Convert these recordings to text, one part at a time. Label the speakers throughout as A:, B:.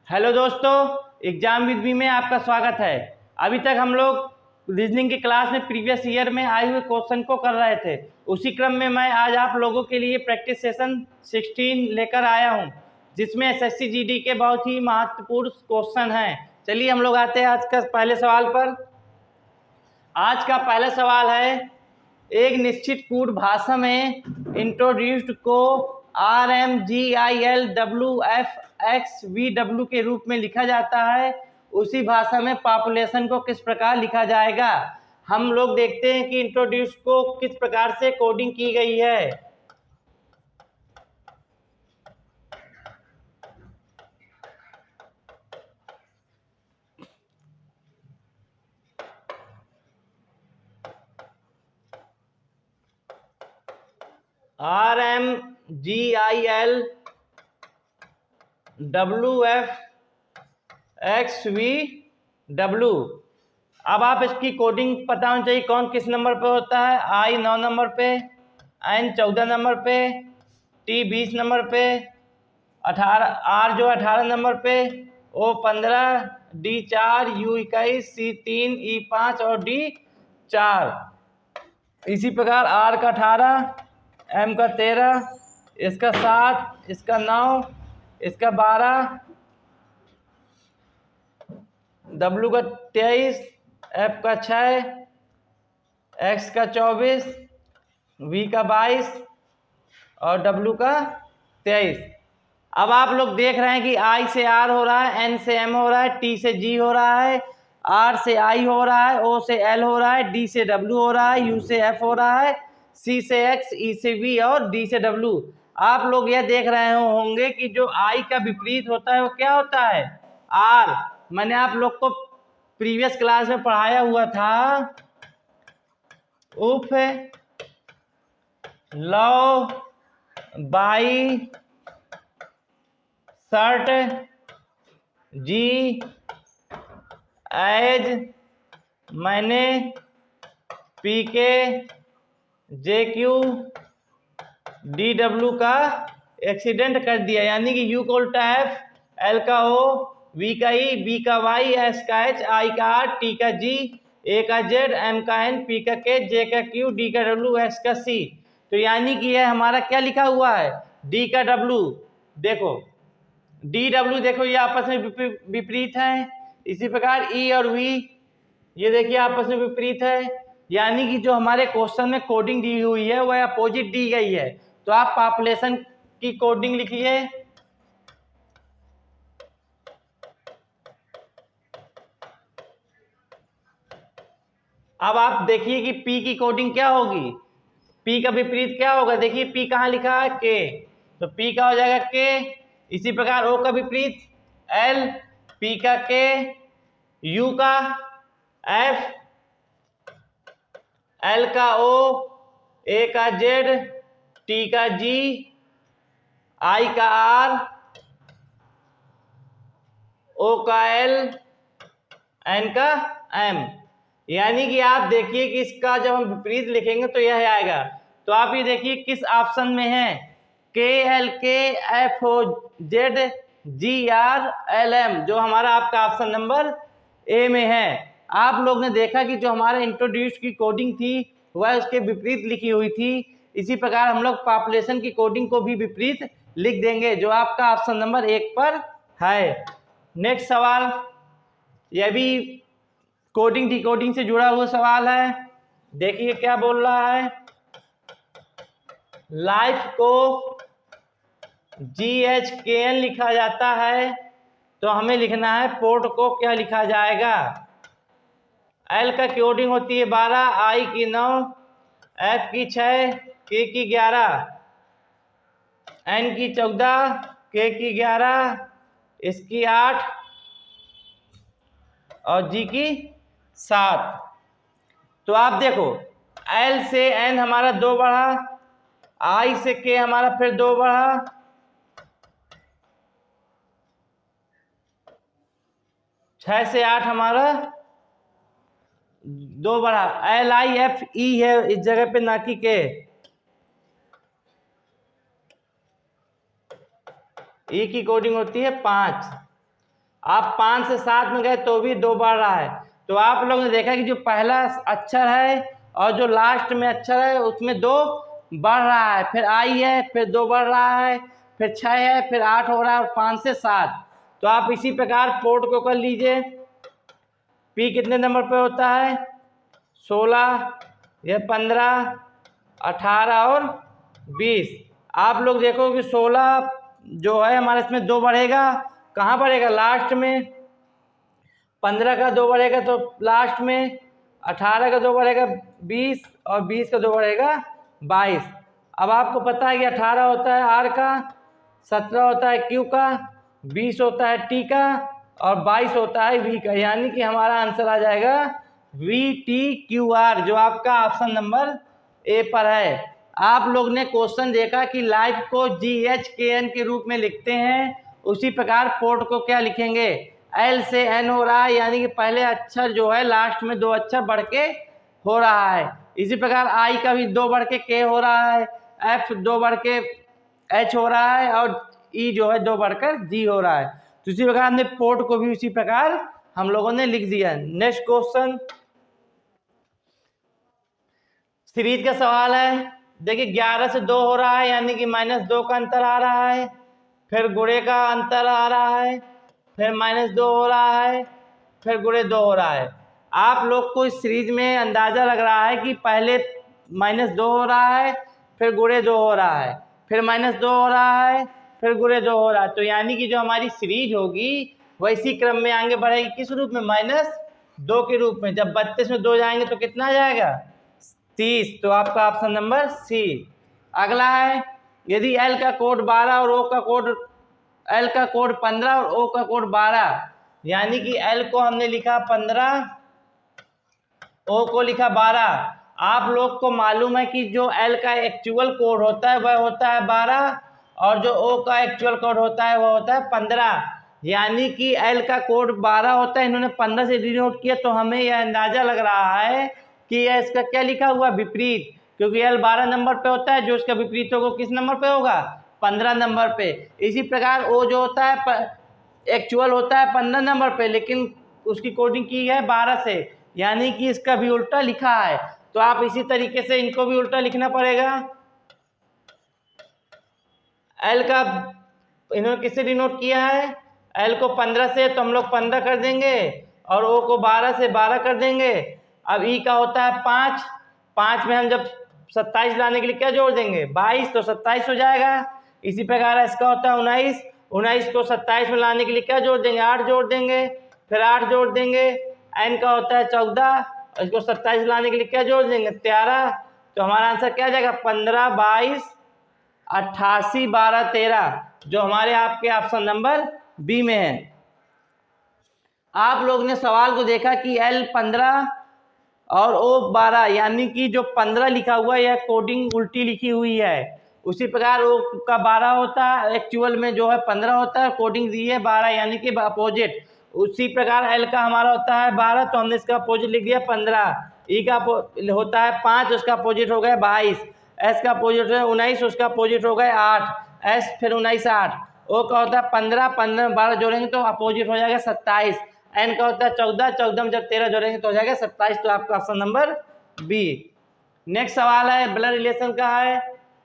A: Hello दोस्तों, exam with me में आपका स्वागत है। अभी तक हम लोग रीजनिंग की क्लास में प्रीवियस ईयर में आए हुए क्वेश्चन को कर रहे थे। उसी क्रम में मैं आज आप लोगों के लिए प्रैक्टिस सेशन 16 लेकर आया हूं, जिसमें एसएससी जीडी के बहुत ही महत्वपूर्ण क्वेश्चन हैं। चलिए हम लोग आते हैं आज का पहले सवाल पर। आज का पहला सवाल है, एक निश्चित कूट भाषा में इंट्रोड्यूस्ड को RMGILWFXVW के रूप में लिखा जाता है। उसी भाषा में पॉपुलेशन को किस प्रकार लिखा जाएगा। हम लोग देखते हैं कि इंट्रोड्यूस्ड को किस प्रकार से कोडिंग की गई है। RMGILWFXVW। अब आप इसकी कोडिंग पता होनी चाहिए, कौन किस नंबर पे होता है। I 9 नंबर पे, N 14 नंबर पे, T 20 नंबर पे, 18 R जो 18 नंबर पे, O 15, D 4, U 21, C 3, E 5 और D 4। इसी प्रकार R का 18, M का 13, इसका 7, इसका 9, इसका 12, W का 23, F का 6, X का 24, V का 22 और W का 23। अब आप लोग देख रहे हैं कि I से R हो रहा है, N से M हो रहा है, T से G हो रहा है, R से I हो रहा है, O से L हो रहा है, D से W हो रहा है, U से F हो रहा है, C से X, E से V और D से W। आप लोग यह देख रहे होंगे कि जो I का विपरीत होता है वो क्या होता है, R। मैंने आप लोग को प्रीवियस क्लास में पढ़ाया हुआ था, उफ लव बाई शर्ट जी एज मैंने P K J Q D W का एक्सीडेंट कर दिया। यानी कि यू का उल्टा एफ, एल का ओ, वी का ई, बी का वाई, एस का एच, आई का आर, टी का जी, ए का जेड, एम का एन, पी का के, जे का क्यू, डी का डब्ल्यू, एक्स का सी। तो यानी कि यह हमारा क्या लिखा हुआ है, डी का डब्ल्यू। देखो डी डब्ल्यू, देखो ये आपस में विपरीत है। इसी प्रकार ई और वी, ये देखिए आपस में विपरीत है। यानी कि जो हमारे क्वेश्चन में कोडिंग दी हुई है वह अपोजिट दी गई है। तो आप पॉपुलेशन की कोडिंग लिखिए। अब आप देखिए कि P की कोडिंग क्या होगी, P का विपरीत क्या होगा। देखिए P कहाँ लिखा है, K, तो P का हो जाएगा K। इसी प्रकार O का विपरीत L, P का K, U का F, L का O, A का Z, T का G, I का R, O का L, N का M। यानी कि आप देखिए कि इसका जब हम विपरीत लिखेंगे तो यह आएगा। तो आप ये देखिए किस ऑप्शन में है, के एल के एफ ओ जेड जी आर एल एम, जो हमारा आपका ऑप्शन नंबर ए में है। आप लोग ने देखा कि जो हमारा इंट्रोड्यूस की कोडिंग थी वह उसके विपरीत लिखी हुई थी। इसी प्रकार हम लोग पॉपुलेशन की कोडिंग को भी विपरीत लिख देंगे, जो आपका ऑप्शन नंबर 1 पर है। नेक्स्ट सवाल, यह भी कोडिंग डिकोडिंग से जुड़ा हुआ सवाल है। देखिए क्या बोल रहा है, लाइफ को GHKN लिखा जाता है, तो हमें लिखना है पोर्ट को क्या लिखा जाएगा। L का कोडिंग होती है 12, I की 9, F की 6, K की 11, N की 14, K की 11, इसकी 8 और G की 7। तो आप देखो L से N हमारा 2 बढ़ा, I से K हमारा फिर 2 बढ़ा, 6 से 8 हमारा 2 बढ़ा। LIFE है इस जगह पे, ना कि के। E की कोडिंग होती है 5। आप 5 से 7 में गए तो भी 2 बढ़ रहा है। तो आप लोगों ने देखा कि जो पहला अक्षर है और जो लास्ट में अक्षर है उसमें 2 बढ़ रहा है, फिर आई है, फिर 2 बढ़ रहा है, फिर 6 है, फिर 8 हो रहा है और 5 से 7। तो आप इसी प्रकार पोर्ट को कर लीजिए। पी कितने नंबर पे होता है? 16, यह 15, 18 और 20। आप लोग देखो कि 16 जो है हमारे इसमें 2 बढ़ेगा, कहाँ बढ़ेगा? लास्ट में। 15 का 2 बढ़ेगा तो लास्ट में, 18 का 2 बढ़ेगा 20 और 20 का 2 बढ़ेगा 22। अब आपको पता है कि 18 होता है आर का, 17 होता है क्यू का, 20 होता है टी का और 22 होता है वी का। यानी कि हमारा आंसर आ जाएगा VTQR, जो आपका ऑप्शन नंबर ए पर है। आप लोग ने क्वेश्चन देखा कि लाइफ को GHKN के रूप में लिखते हैं, उसी प्रकार पोर्ट को क्या लिखेंगे? L से N हो रहा है, यानी कि पहले अक्षर जो है लास्ट में 2 अक्षर बढ़ के हो रहा है। इसी प्रकार I का भी 2 बढ़ के K हो रहा है, F 2 बढ़ के H हो रहा है और E जो है 2 बढ़कर G हो रहा है। तो इसी प्रकार हमने पोर्ट को भी उसी प्रकार हम लोगों ने लिख दिया। नेक्स्ट क्वेश्चन सीरीज का सवाल है। देखिए 11 से 2 हो रहा है, यानी कि -2 का अंतर आ रहा है, फिर गुणे का अंतर आ रहा है, फिर -2 हो रहा है, फिर गुणे 2 हो रहा है। आप लोग को इस सीरीज में अंदाजा लग रहा है कि पहले -2 हो रहा है, फिर गुणे 2 हो रहा है, फिर -2 हो रहा है, फिर गुणे 2 हो रहा है। तो यानी कि जो हमारी सीरीज होगी वह इसी क्रम में आगे बढ़ेगी। किस रूप में? -2 के रूप में। जब 32 में 2 जाएंगे तो कितना आ जाएगा? 30। तो आपका ऑप्शन नंबर सी। अगला है, यदि L का कोड 12 और L का कोड 15 और O का कोड 12, यानी कि L को हमने लिखा 15, O को लिखा 12। आप लोग को मालूम है कि जो L का एक्चुअल कोड होता है वह होता है 12 और जो O का एक्चुअल कोड होता है वह होता है 15। यानी कि L का कोड 12 होता है, इन्होंने 15 से डिनोट किया, तो हमें यह अंदाजा लग रहा है कि यह इसका क्या लिखा हुआ? विपरीत। क्योंकि L 12 नंबर पे होता है, जो इसका विपरीत होगा किस नंबर पे होगा? 15 नंबर पे। इसी प्रकार O जो होता है एक्चुअल होता है 15 नंबर पे, लेकिन उसकी कोडिंग की है 12 से, यानी कि इसका भी उल्टा लिखा है। तो आप इसी तरीके से इनको भी उल्टा लिखना पड़ेगा। L का इन्होंने किससे डिनोट किया है? L को 15 से, तो हम लोग 15 कर देंगे और O को 12 से 12 कर देंगे। अब E का होता है 5, 5 में हम जब 27 लाने के लिए क्या जोड़ देंगे? 22, तो 27 हो जाएगा। इसी प्रकार इसका होता है 19, 19 को 27 में लाने के लिए क्या जोड़ देंगे? 8 जोड़ देंगे, फिर 8 जोड़ देंगे। N का होता है 14, इसको 27 लाने के लिए क्या जोड़ देंगे? 13। तो हमारा आंसर क्या आ जाएगा? 15, 22, 88, 12, 13, जो हमारे आपके ऑप्शन नंबर बी में है। आप लोग ने सवाल को देखा कि L 15 और O 12, यानी कि जो 15 लिखा हुआ है यह कोडिंग उल्टी लिखी हुई है। उसी प्रकार O का 12 होता है, एक्चुअल में जो है 15 होता है, कोडिंग दी है 12, यानी कि अपोजिट। उसी प्रकार L का हमारा होता है 12, तो हमने इसका अपोजिट लिख दिया 15। E का होता है 5, उसका अपोजिट हो गया 22। S का अपोजिट है 19, उसका अपोजिट हो गया 8। S फिर 19, 8। O का होता है 15, 15 में 12 जोड़ेंगे तो अपोजिट हो जाएगा 27। N का होता है 14, 14 में जब 13 जोड़ेंगे तो हो जाएगा 27। तो आपका ऑप्शन नंबर बी। नेक्स्ट सवाल है, ब्लड रिलेशन का है।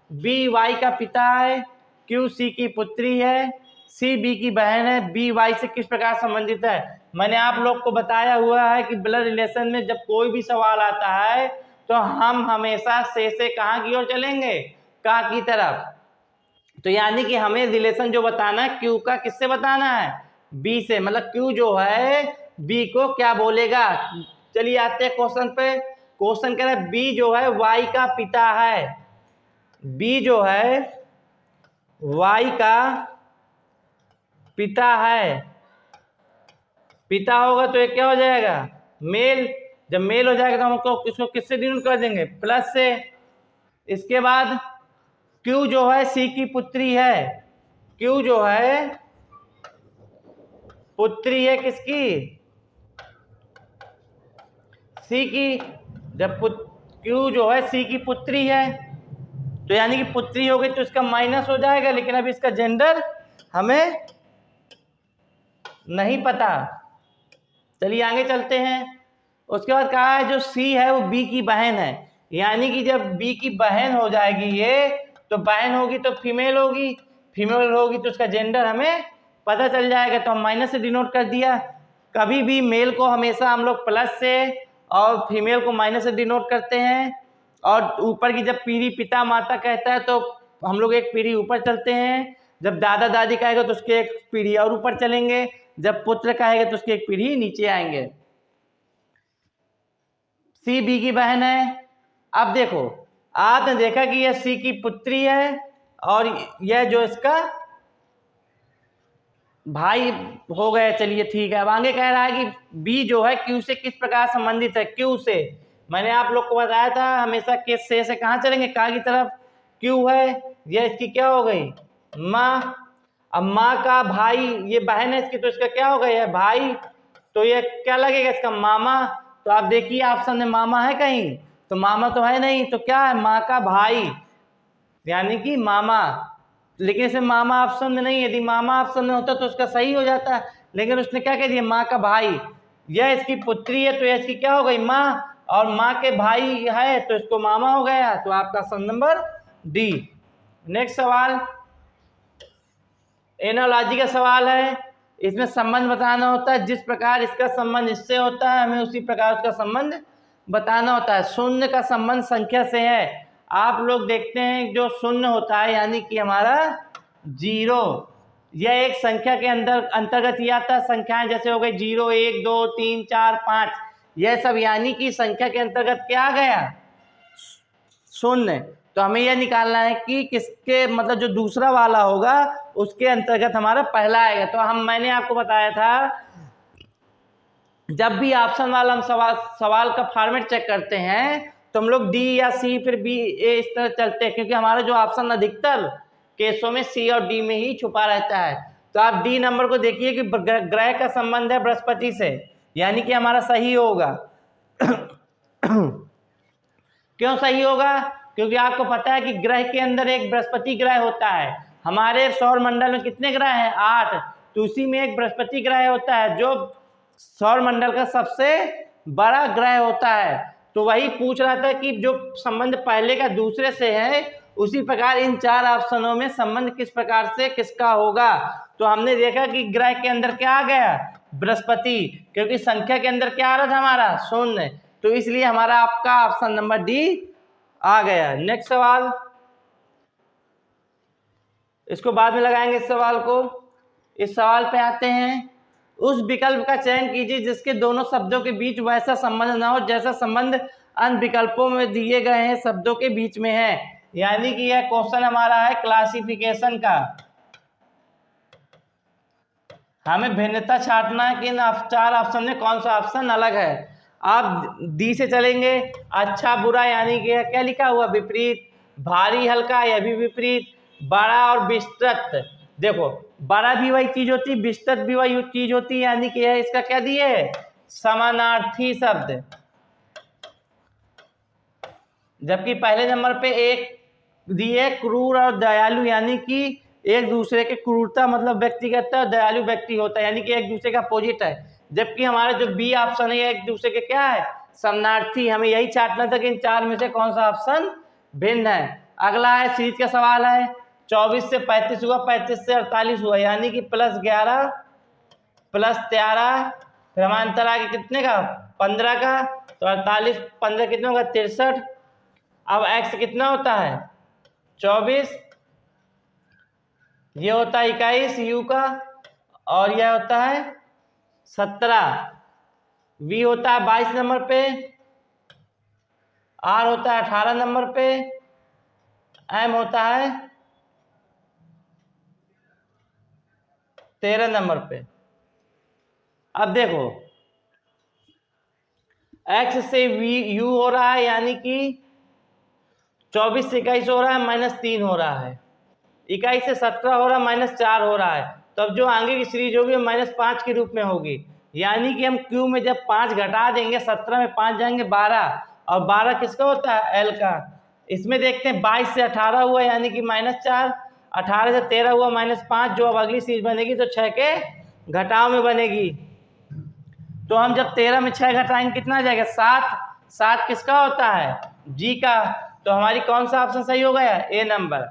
A: B Y का पिता है, Q C की पुत्री है, C B की बहन है, B Y से किस प्रकार संबंधित है? मैंने आप लोग को बताया हुआ है कि ब्लड रिलेशन में जब कोई भी सवाल आता है तो हम हमेशा से कहाँ की ओर चलेंगे? का की तरफ। तो यानी कि हमें रिलेशन जो बताना है Q का किससे बताना है? B से। मतलब Q जो है B को क्या बोलेगा? चलिए आते हैं क्वेश्चन पे। क्वेश्चन कह रहा है B जो है Y का पिता है। B जो है Y का पिता है। पिता होगा तो ये क्या हो जाएगा? मेल। जब मेल हो जाएगा तो हमको इसको किससे डिनोट कर देंगे? प्लस से। इसके बाद Q जो है C की पुत्री है। Q जो है पुत्री है किसकी? C की। जब Q जो है C की पुत्री है, तो यानी कि पुत्री हो गई तो इसका माइनस हो जाएगा, लेकिन अब इसका जेंडर हमें नहीं पता। चलिए आगे चलते हैं। उसके बाद कहा है जो सी है वो बी की बहन है, यानी कि जब बी की बहन हो जाएगी ये, तो बहन होगी तो फीमेल होगी, फीमेल होगी तो उसका जेंडर हमें पता चल जाएगा, तो हम माइनस से डिनोट कर दिया। कभी भी मेल को हमेशा हम लोग प्लस से और फीमेल को माइनस से डिनोट करते हैं, और ऊपर की जब पीढ़ी पिता माता कहता है तो हम लोग एक पीढ़ी ऊपर चलते हैं, जब दादा दादी कहेगा तो उसके एक पीढ़ी और ऊपर चलेंगे, जब पुत्र कहेगा तो उसकी एक पीढ़ी नीचे आएंगे। सी बी की बहन है। अब देखो आपने देखा कि यह सी की पुत्री है और यह जो इसका भाई हो गया। चलिए ठीक है। अब आगे कह रहा है कि बी जो है क्यू से किस प्रकार संबंधित है। क्यू से मैंने आप लोग को बताया था हमेशा किस से कहाँ चलेंगे, का की तरफ। क्यू है, यह इसकी क्या हो गई, माँ। अब माँ का भाई, ये बहन है इसकी, तो इसका क्या हो गया, भाई, तो ये क्या लगेगा इसका, मामा। तो आप देखिए ऑप्शन में मामा है कहीं, तो मामा तो है नहीं, तो क्या है, माँ का भाई यानी कि मामा। लेकिन इसमें मामा ऑप्शन में नहीं, यदि मामा ऑप्शन में होता तो उसका सही हो जाता, लेकिन उसने क्या कह दिया, माँ का भाई। यह इसकी पुत्री है तो यह इसकी क्या हो गई, माँ, और माँ के भाई है तो इसको मामा हो गया। तो आपका ऑप्शन नंबर डी। नेक्स्ट सवाल एनालॉजी का सवाल है। इसमें संबंध बताना होता है, जिस प्रकार इसका संबंध इससे होता है हमें उसी प्रकार उसका संबंध बताना होता है। शून्य का संबंध संख्या से है। आप लोग देखते हैं जो शून्य होता है यानी कि हमारा जीरो, यह एक संख्या के अंतर्गत ही आता है। संख्याएं जैसे हो गई 0 1 2 3 4 5, यह सब यानी कि संख्या के अंतर्गत क्या आ गया, शून्य। तो हमें यह निकालना है कि किसके मतलब जो दूसरा वाला होगा उसके अंतर्गत हमारा पहला आएगा। तो मैंने आपको बताया था जब भी ऑप्शन वाला हम सवाल का फॉर्मेट चेक करते हैं तो हम लोग डी या सी फिर बी ए इस तरह चलते हैं, क्योंकि हमारा जो ऑप्शन अधिकतर केसों में सी और डी में ही छुपा रहता है। तो आप डी नंबर को देखिए कि ग्रह का संबंध है बृहस्पति से, यानी कि हमारा सही होगा। क्यों सही होगा, क्योंकि आपको पता है कि ग्रह के अंदर एक बृहस्पति ग्रह होता है। हमारे सौर मंडल में कितने ग्रह हैं, 8, तो उसी में एक बृहस्पति ग्रह होता है जो सौर मंडल का सबसे बड़ा ग्रह होता है। तो वही पूछ रहा था कि जो संबंध पहले का दूसरे से है उसी प्रकार इन 4 ऑप्शनों में संबंध किस प्रकार से किसका होगा। तो हमने देखा कि ग्रह के अंदर क्या आ गया, बृहस्पति, क्योंकि संख्या के अंदर क्या आ रहा था हमारा, शून्य, तो इसलिए हमारा आपका ऑप्शन नंबर डी आ गया। नेक्स्ट सवाल, इसको बाद में लगाएंगे इस सवाल को। इस सवाल पे आते हैं। उस विकल्प का चयन कीजिए जिसके दोनों शब्दों के बीच वैसा संबंध ना हो जैसा संबंध अन्य विकल्पों में दिए गए हैं शब्दों के बीच में है। यानी कि यह क्वेश्चन हमारा है क्लासिफिकेशन का। हमें भिन्नता छांटना है कि इन 4 ऑप्शन में कौन सा ऑप्शन अलग है। आप डी से चलेंगे, अच्छा बुरा यानी कि क्या लिखा हुआ, विपरीत, भारी हल्का यह भी विपरीत, बड़ा और विस्तृत। देखो बड़ा भी वही चीज होती है, विस्तृत भी वही चीज होती है, यानी कि यह इसका क्या दिए है, समानार्थी शब्द। जबकि पहले नंबर पे एक दिए क्रूर और दयालु, यानी कि एक दूसरे के क्रूरता मतलब व्यक्ति करता है, दयालु व्यक्ति होता है, यानी कि एक दूसरे का अपोजिट है। जबकि हमारा जो बी ऑप्शन है एक दूसरे के क्या है, समानार्थी। हमें यही चाहना था कि इन 4 में से कौन सा ऑप्शन भिन्न है। अगला है सीरीज का सवाल है, 24 से 35 हुआ, 35 से 48 हुआ, यानी कि +11 +13, फिर हमारा अंतर आगे कितने का, 15 का, तो 48 15 कितने होगा, 63। अब x कितना होता है, 24, ये होता है 21 u का, और यह होता है 17, v होता है 22 नंबर पे, r होता है 18 नंबर पे, m होता है 13 नंबर पे। अब देखो x से u हो रहा है, यानी कि 24 से 21 हो रहा है, -3 हो रहा है, 21 से 17 हो रहा है, -4 हो रहा है। तो अब जो आगे की सीरीज होगी -5 के रूप में होगी, यानी कि हम Q में जब 5 घटा देंगे, 17 में 5 जाएंगे 12, और 12 किसका होता है, L का। इसमें देखते हैं 22 से 18 हुआ यानी कि -4, 18 से 13 हुआ -5, जो अब अगली सीरीज बनेगी तो 6 के घटाव में बनेगी। तो हम जब 13 में 6 घटाएंगे कितना आ जाएगा 7। 7 किसका होता है जी का। तो हमारी कौन सा ऑप्शन सही हो गया ए नंबर।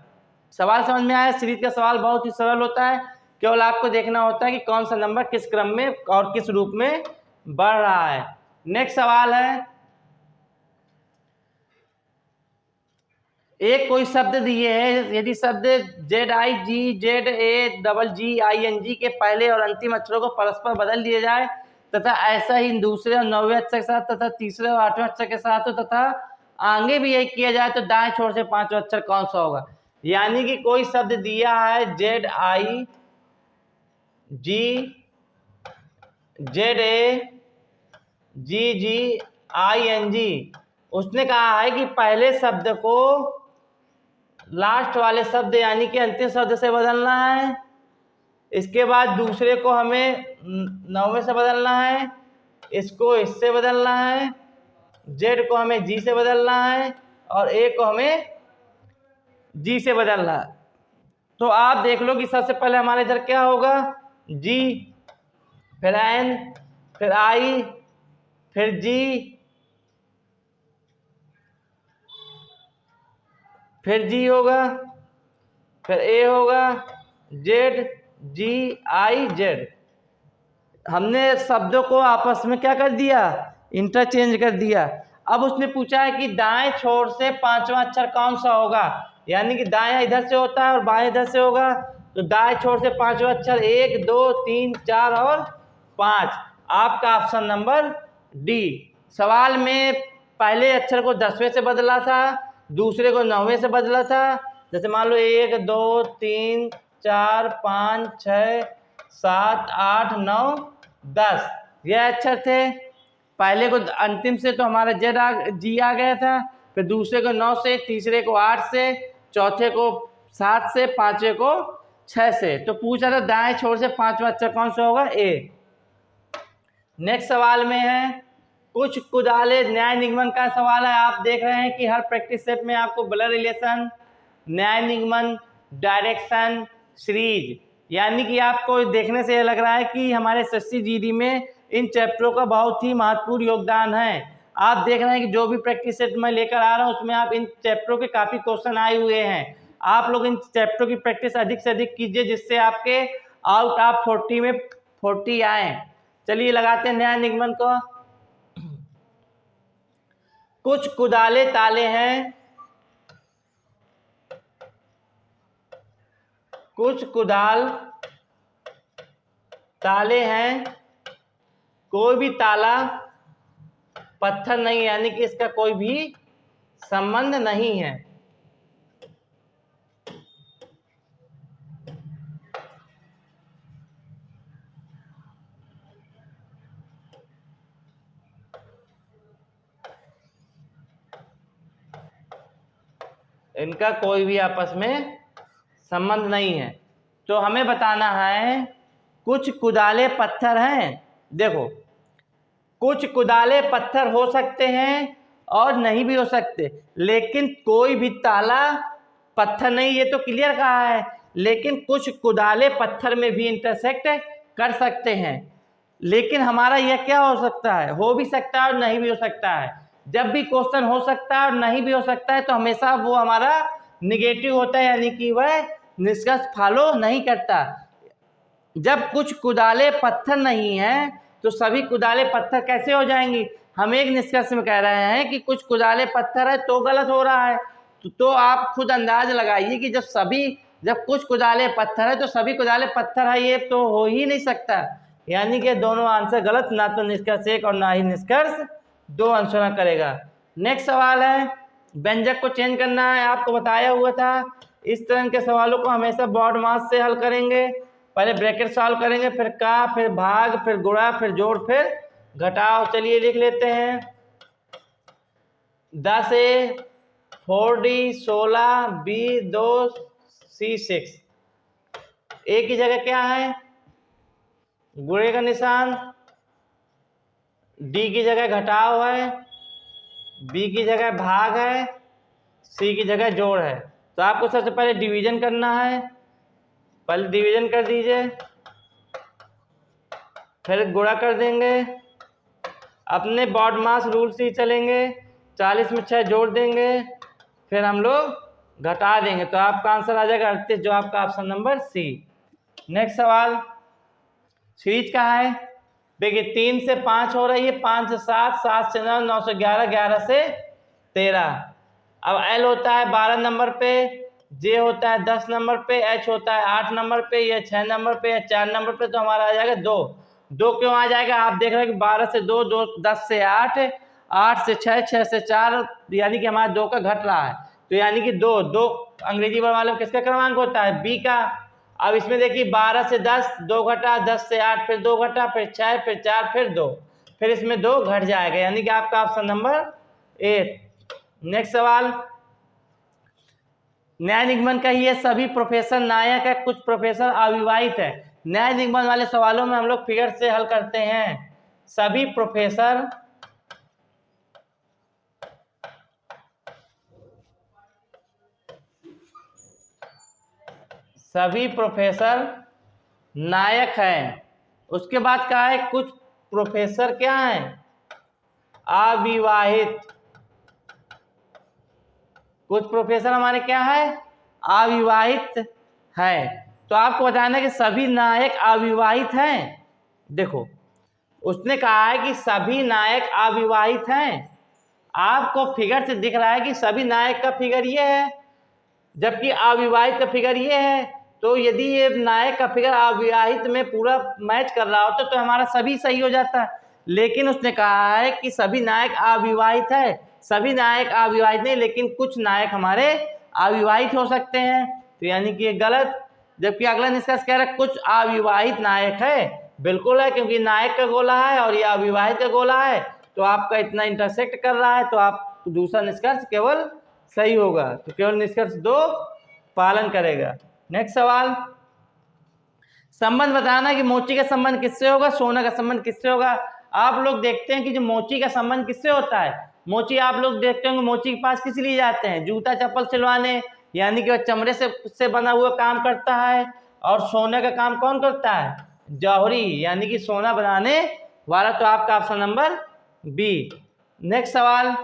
A: सवाल समझ में आया। सीरीज का सवाल बहुत ही सरल होता है, केवल आपको देखना होता है कि कौन सा नंबर किस क्रम में और किस रूप में बढ़ रहा है। नेक्स्ट सवाल है, एक कोई शब्द दिए है, यदि शब्द ZIGZAGGING के पहले और अंतिम अक्षरों को परस्पर बदल दिया जाए तथा ऐसा ही दूसरे और 9वें अक्षर के साथ तथा तीसरे और 8वें अक्षर के साथ हो तथा आगे भी यही किया जाए तो दाएं छोर से 5वां अक्षर कौन सा होगा। यानी कि कोई शब्द दिया है ZIGZAGGING, उसने कहा है कि पहले शब्द को लास्ट वाले शब्द यानी कि अंतिम शब्द से बदलना है, इसके बाद दूसरे को हमें 9वें से बदलना है, इसको इससे बदलना है, जेड को हमें जी से बदलना है और ए को हमें जी से बदलना है। तो आप देख लो कि सबसे पहले हमारे इधर क्या होगा जी, फिर एन, फिर आई, फिर जी, फिर जी होगा, फिर ए होगा, जेड जी आई जेड। हमने शब्दों को आपस में क्या कर दिया इंटरचेंज कर दिया। अब उसने पूछा है कि दाएं छोर से 5वां अक्षर कौन सा होगा, यानी कि दाएं इधर से होता है और बाएं इधर से होगा। तो दाएं छोर से 5वां अक्षर 1 2 3 4 और 5, आपका ऑप्शन नंबर डी। सवाल में पहले अक्षर को 10वें से बदला था, दूसरे को 9वें से बदला था। जैसे मान लो 1 2 3 4 5 6 7 8 9 10 ये अक्षर थे। पहले को अंतिम से तो हमारा जी आ गया था, फिर दूसरे को 9 से, तीसरे को 8 से, चौथे को 7 से, पांचवे को 6 से। तो पूछा था दाएं छोर से 5वां अक्षर कौन सा होगा ए। नेक्स्ट सवाल में है कुछ कुदाले न्याय निगमन का सवाल है। आप देख रहे हैं कि हर प्रैक्टिस सेट में आपको ब्लड रिलेशन, न्याय निगमन, डायरेक्शन, सीरीज, यानी कि आपको देखने से यह लग रहा है कि हमारे एसएससी जीडी में इन चैप्टरों का बहुत ही महत्वपूर्ण योगदान है। आप देख रहे हैं कि जो भी प्रैक्टिस सेट मैं लेकर आ रहा हूं उसमें आप इन चैप्टरों के काफ़ी क्वेश्चन आए हुए हैं। आप लोग इन चैप्टरों की प्रैक्टिस अधिक से अधिक कीजिए जिससे आपके आउट ऑफ 40 में 40 आए। चलिए लगाते हैं न्याय निगमन को। कुछ कुदाले ताले हैं, कुछ कुदाल ताले हैं, कोई भी ताला पत्थर नहीं, यानी कि इसका कोई भी संबंध नहीं है। इनका कोई भी आपस में संबंध नहीं है। तो हमें बताना है कुछ कुदाले पत्थर हैं। देखो कुछ कुदाले पत्थर हो सकते हैं और नहीं भी हो सकते, लेकिन कोई भी ताला पत्थर नहीं, ये तो क्लियर कहा है। लेकिन कुछ कुदाले पत्थर में भी इंटरसेक्ट कर सकते हैं। लेकिन हमारा यह क्या हो सकता है, हो भी सकता है और नहीं भी हो सकता है। जब भी क्वेश्चन हो सकता है और नहीं भी हो सकता है तो हमेशा वो हमारा निगेटिव होता है, यानी कि वह निष्कर्ष फॉलो नहीं करता। जब कुछ कुदाले पत्थर नहीं हैं तो सभी कुदाले पत्थर कैसे हो जाएंगी। हम एक निष्कर्ष में कह रहे हैं कि कुछ कुदाले पत्थर है तो गलत हो रहा है। तो आप खुद अंदाज लगाइए कि जब कुछ कुदाले पत्थर है तो सभी कुदाले पत्थर है, ये तो हो ही नहीं सकता। यानी कि दोनों आंसर गलत, ना तो निष्कर्ष 1 और ना ही निष्कर्ष 2 आंसर करेगा। नेक्स्ट सवाल है व्यंजक को चेंज करना है। आपको बताया हुआ था इस तरह के सवालों को हमेशा बोर्ड मास से हल करेंगे। पहले ब्रैकेट सॉल्व करेंगे, फिर का, फिर भाग, फिर गुणा, फिर जोड़, फिर घटाओ। चलिए लिख लेते हैं 10 A 4D 16 B 2 C 6। ए की जगह क्या है गुणे का निशान, डी की जगह घटाव है, बी की जगह भाग है, सी की जगह जोड़ है। तो आपको सबसे पहले डिवीजन करना है। पहले डिवीजन कर दीजिए। फिर गुणा कर देंगे, अपने बॉड मास रूल से ही चलेंगे, 40 में 6 जोड़ देंगे, फिर हम लोग घटा देंगे, तो आपका आंसर आ जाएगा 38, जो आपका ऑप्शन नंबर सी। नेक्स्ट सवाल सीरीज का है। देखिए 3 से 5 हो रही है, 5 से 7, 7 से 9, 9 से 11, 11 से 13। अब एल होता है 12 नंबर पे, जे होता है 10 नंबर पे, एच होता है 8 नंबर पे, या 6 नंबर पे, या 4 नंबर पे, तो हमारा आ जाएगा 2। 2 क्यों आ जाएगा? आप देख रहे हैं कि 12 से 2, 2 10 से 8, 8 से 6, 6 से 4, यानी कि हमारा 2 का घट रहा है, तो यानी कि 2 2 अंग्रेजी वर्ग वाले में किसका क्रमांक होता है? बी का। अब इसमें देखिए 12 से 10, 2 घटा, 10 से 8, फिर 2 घटा, फिर 6, फिर 4, फिर 2, फिर इसमें 2 घट जाएगा, यानी कि आपका ऑप्शन नंबर ए। नेक्स्ट सवाल न्याय निगमन का ही है, सभी प्रोफेसर नायक है, कुछ प्रोफेसर अविवाहित है। न्याय निगमन वाले सवालों में हम लोग फिगर से हल करते हैं। सभी प्रोफेसर नायक हैं। उसके बाद क्या है? कुछ प्रोफेसर क्या हैं? अविवाहित। कुछ प्रोफेसर हमारे क्या है? अविवाहित है। तो आपको बताना है कि सभी नायक अविवाहित हैं। देखो उसने कहा है कि सभी नायक अविवाहित हैं, आपको फिगर से दिख रहा है कि सभी नायक का फिगर ये है, जबकि अविवाहित का फिगर ये है। तो यदि ये नायक का फिगर अविवाहित में पूरा मैच कर रहा होता तो हमारा सभी सही हो जाता, लेकिन उसने कहा है कि सभी नायक अविवाहित है। सभी नायक अविवाहित नहीं, लेकिन कुछ नायक हमारे अविवाहित हो सकते हैं, तो यानी कि ये गलत। जबकि अगला निष्कर्ष कह रहा है कुछ अविवाहित नायक है। बिल्कुल है, क्योंकि नायक का गोला है और ये अविवाहित का गोला है, तो आपका इतना इंटरसेक्ट कर रहा है, तो आप दूसरा निष्कर्ष केवल सही होगा, तो केवल निष्कर्ष 2 पालन करेगा। नेक्स्ट सवाल संबंध बताना कि मोची का संबंध किससे होगा, सोना का संबंध किससे होगा। आप लोग देखते हैं कि जो मोची का संबंध किससे होता है, मोची आप लोग देखते होंगे मोची के पास किस लिए जाते हैं? जूता चप्पल सिलवाने, यानी कि वह चमड़े से बना हुआ काम करता है। और सोने का काम कौन करता है? जौहरी, यानी कि सोना बनाने वाला, तो आपका ऑप्शन नंबर बी। नेक्स्ट सवाल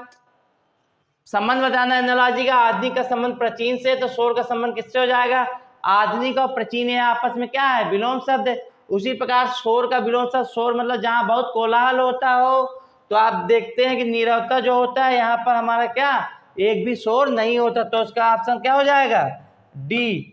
A: संबंध बताना एनालॉजी का, आधुनिक का संबंध प्राचीन से, तो शोर का संबंध किससे हो जाएगा? आधुनिक और प्राचीन आपस में क्या है? विलोम शब्द है। उसी प्रकार शोर का विलोम शब्द, शोर मतलब जहाँ बहुत कोलाहल होता हो, तो आप देखते हैं कि नीरवता जो होता है यहाँ पर हमारा क्या एक भी शोर नहीं होता, तो उसका ऑप्शन क्या हो जाएगा? डी।